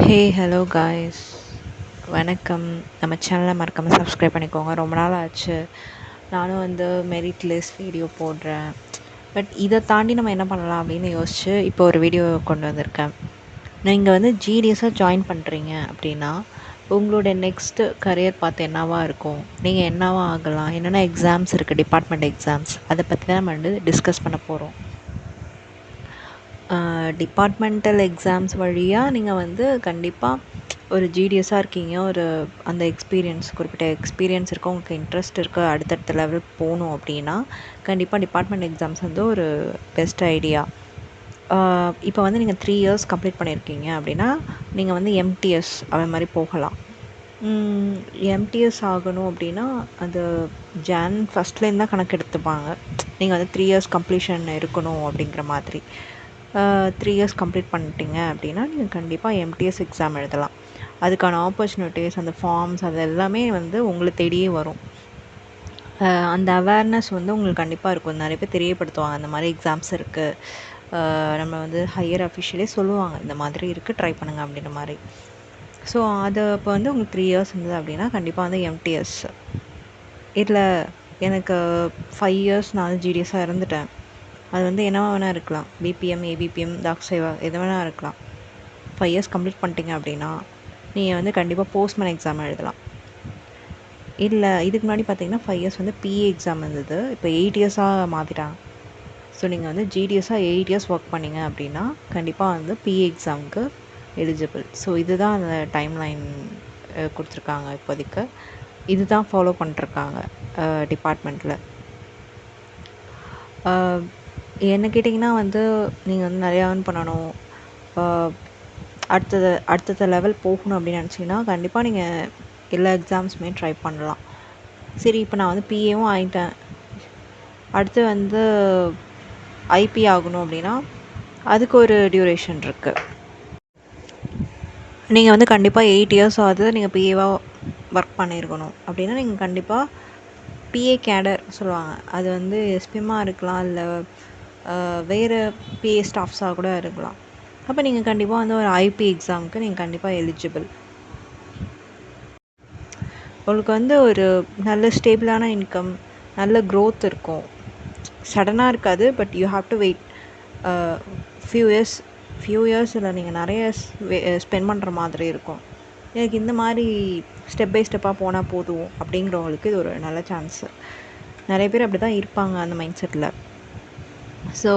Hey hello guys, வணக்கம். நம்ம சேனலை மறக்காமல் சப்ஸ்கிரைப் பண்ணிக்கோங்க. ரொம்ப நாள் ஆச்சு. நானும் மெரிட் லிஸ்ட் வீடியோ போடுறேன். பட் இதை தாண்டி நம்ம என்ன பண்ணலாம் அப்படின்னு யோசிச்சு இப்போ ஒரு வீடியோ கொண்டு வந்திருக்கேன். நீங்கள் ஜிடிஎஸாக ஜாயின் பண்ணுறீங்க அப்படின்னா உங்களோட நெக்ஸ்ட்டு கரியர் பார்த்து என்னவா இருக்கும், நீங்கள் என்னவா ஆகலாம், என்னென்ன எக்ஸாம்ஸ் இருக்குது, டிபார்ட்மெண்ட் எக்ஸாம்ஸ், அதை பற்றி தான் நம்ம டிஸ்கஸ் பண்ண போகிறோம். டிபார்ட்மெண்டல் எக்ஸாம்ஸ் வழியாக நீங்கள் கண்டிப்பாக ஒரு ஜிடிஎஸ்ஸாக இருக்கீங்க, ஒரு அந்த குறிப்பிட்ட எக்ஸ்பீரியன்ஸ் இருக்குது, உங்களுக்கு இன்ட்ரெஸ்ட் இருக்குது, அடுத்தடுத்த லெவல் போகணும் அப்படின்னா கண்டிப்பாக டிபார்ட்மெண்ட் எக்ஸாம்ஸ் ஒரு பெஸ்ட் ஐடியா. இப்போ நீங்கள் 3 இயர்ஸ் கம்ப்ளீட் பண்ணியிருக்கீங்க அப்படின்னா நீங்கள் எம்டிஎஸ் அது மாதிரி போகலாம். எம்டிஎஸ் ஆகணும் அப்படின்னா அது ஜான் ஃபஸ்ட்லேருந்து தான் கணக்கு எடுத்துப்பாங்க. நீங்கள் 3 இயர்ஸ் கம்ப்ளீஷன் இருக்கணும் அப்படிங்கிற மாதிரி. 3 இயர்ஸ் கம்ப்ளீட் பண்ணிட்டீங்க அப்படின்னா நீங்கள் கண்டிப்பாக எம்டிஎஸ் எக்ஸாம் எழுதலாம். அதுக்கான ஆப்பர்ச்சுனிட்டிஸ், அந்த ஃபார்ம்ஸ், அது எல்லாமே உங்களை தேடியே வரும். அந்த அவேர்னஸ் உங்களுக்கு கண்டிப்பாக இருக்கும். நிறைய பேர் தெரியப்படுத்துவாங்க, அந்த மாதிரி எக்ஸாம்ஸ் இருக்குது. நம்ம ஹையர் அஃபிஷியலே சொல்லுவாங்க, இந்த மாதிரி இருக்குது, ட்ரை பண்ணுங்கள் அப்படின்ற மாதிரி. ஸோ அது இப்போ உங்களுக்கு 3 இயர்ஸ் இருந்தது அப்படின்னா கண்டிப்பாக எம்டிஎஸ். இல்லை எனக்கு 5 இயர்ஸ் நான் ஜிடிஎஸ்ஸாக இருந்துட்டேன், அது என்னவா வேணால் இருக்கலாம், பிபிஎம், ஏபிபிஎம், டாக்ஸேவா, எது வேணால் இருக்கலாம். 5 இயர்ஸ் கம்ப்ளீட் பண்ணிட்டீங்க அப்படின்னா நீங்கள் கண்டிப்பாக போஸ்ட்மேன் எக்ஸாம் எழுதலாம். இல்லை இதுக்கு முன்னாடி பார்த்தீங்கன்னா 5 இயர்ஸ் பிஏ எக்ஸாம் இருந்தது, இப்போ 8 இயர்ஸாக மாற்றிட்டாங்க. ஸோ நீங்கள் ஜிடிஎஸ்ஸாக 8 இயர்ஸ் ஒர்க் பண்ணிங்க அப்படின்னா கண்டிப்பாக பிஏ எக்ஸாமுக்கு எலிஜிபிள். ஸோ இதுதான் அந்த டைம்லைன் கொடுத்துருக்காங்க. இப்போதைக்கு இதுதான் ஃபாலோ பண்ணிட்டுருக்காங்க டிபார்ட்மெண்ட்டில். என்ன கேட்டிங்கன்னா நீங்கள் நிறையா ஏர்ன் பண்ணணும், அடுத்தது லெவல் போகணும் அப்படின்னு நினச்சிங்கன்னா கண்டிப்பாக நீங்கள் எல்லா எக்ஸாம்ஸுமே ட்ரை பண்ணலாம். சரி, இப்போ நான் பிஏவும் ஆகிட்டேன், அடுத்து ஐபி ஆகணும் அப்படின்னா அதுக்கு ஒரு டியூரேஷன் இருக்குது. நீங்கள் கண்டிப்பாக 8 இயர்ஸ் ஆகுது நீங்கள் பிஏவாக ஒர்க் பண்ணியிருக்கணும் அப்படின்னா நீங்கள் கண்டிப்பாக பிஏ கேடர் சொல்லுவாங்க, அது எஸ்பிஎம்மாக இருக்கலாம், இல்லை வேறு பிஏ ஸ்டாஃப்ஸாக கூட இருக்கலாம். அப்போ நீங்கள் கண்டிப்பாக ஒரு ஐபி எக்ஸாமுக்கு நீங்கள் கண்டிப்பாக எலிஜிபிள். உங்களுக்கு ஒரு நல்ல ஸ்டேபிளான இன்கம், நல்ல க்ரோத் இருக்கும். சடனாக இருக்காது, but you have to wait few years இல்லை நீங்கள் நிறைய ஸ்பெண்ட் பண்ணுற மாதிரி இருக்கும். எனக்கு இந்த மாதிரி ஸ்டெப் பை ஸ்டெப்பாக போனால் போதும் அப்படிங்கிறவங்களுக்கு இது ஒரு நல்ல சான்ஸு. நிறைய பேர் அப்படி தான் இருப்பாங்க அந்த மைண்ட் செட்டில். ஸோ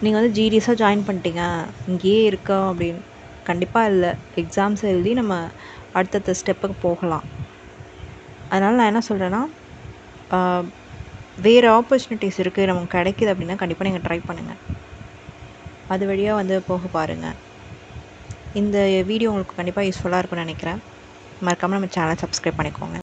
நீங்கள் ஜிடிஎஸ்ஸாக ஜாயின் பண்ணிட்டீங்க, இங்கேயே இருக்கா அப்படின்னு கண்டிப்பாக இல்லை. எக்ஸாம்ஸ் எழுதி நம்ம அடுத்தடுத்த ஸ்டெப்புக்கு போகலாம். அதனால் நான் என்ன சொல்கிறேன்னா, வேறு ஆப்பர்ச்சுனிட்டிஸ் இருக்குது, நமக்கு கிடைக்கிது அப்படின்னா கண்டிப்பாக நீங்கள் ட்ரை பண்ணுங்கள், அது வழியாக போக பாருங்கள். இந்த வீடியோ உங்களுக்கு கண்டிப்பாக யூஸ்ஃபுல்லாக இருக்கும்னு நினைக்கிறேன். மறக்காமல் நம்ம சேனலை சப்ஸ்கிரைப் பண்ணிக்கோங்க.